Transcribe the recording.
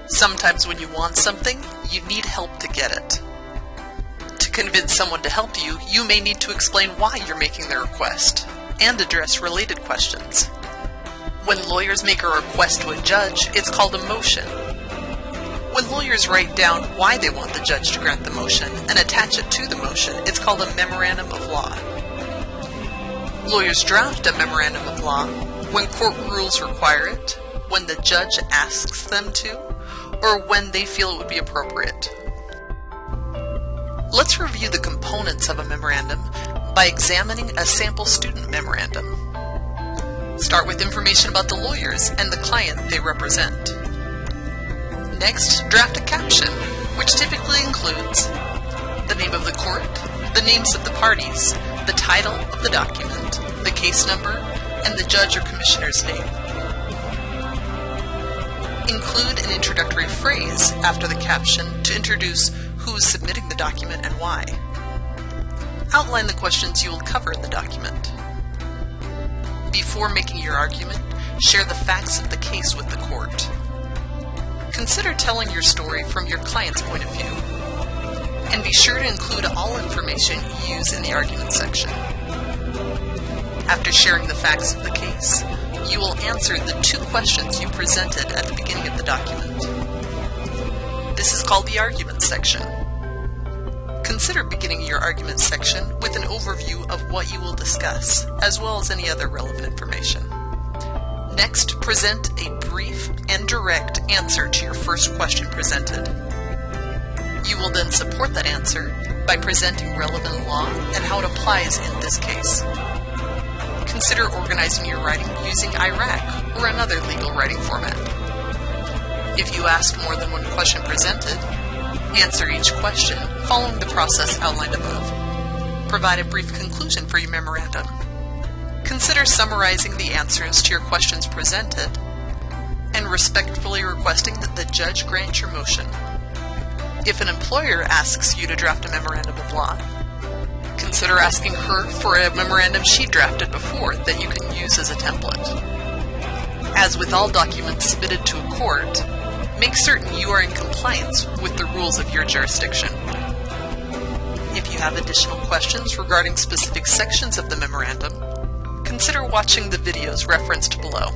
Sometimes when you want something, you need help to get it. To convince someone to help you, you may need to explain why you're making the request, and address related questions. When lawyers make a request to a judge, it's called a motion. When lawyers write down why they want the judge to grant the motion and attach it to the motion, it's called a Memorandum of Law. Lawyers draft a Memorandum of Law when court rules require it, when the judge asks them to, or when they feel it would be appropriate. Let's review the components of a memorandum by examining a sample student memorandum. Start with information about the lawyers and the client they represent. Next, draft a caption, which typically includes the name of the court, the names of the parties, the title of the document, the case number, and the judge or commissioner's name. Include an introductory phrase after the caption to introduce who is submitting the document and why. Outline the questions you will cover in the document. Before making your argument, share the facts of the case with the court. Consider telling your story from your client's point of view. And be sure to include all information you use in the argument section. After sharing the facts of the case, you will answer the 2 questions you presented at the beginning of the document. This is called the argument section. Consider beginning your argument section with an overview of what you will discuss, as well as any other relevant information. Next, present a brief and direct answer to your first question presented. You will then support that answer by presenting relevant law and how it applies in this case. Consider organizing your writing using IRAC or another legal writing format. If you ask more than one question presented, answer each question following the process outlined above. Provide a brief conclusion for your memorandum. Consider summarizing the answers to your questions presented and respectfully requesting that the judge grant your motion. If an employer asks you to draft a memorandum of law, consider asking her for a memorandum she drafted before that you can use as a template. As with all documents submitted to a court, make certain you are in compliance with the rules of your jurisdiction. If you have additional questions regarding specific sections of the memorandum, consider watching the videos referenced below.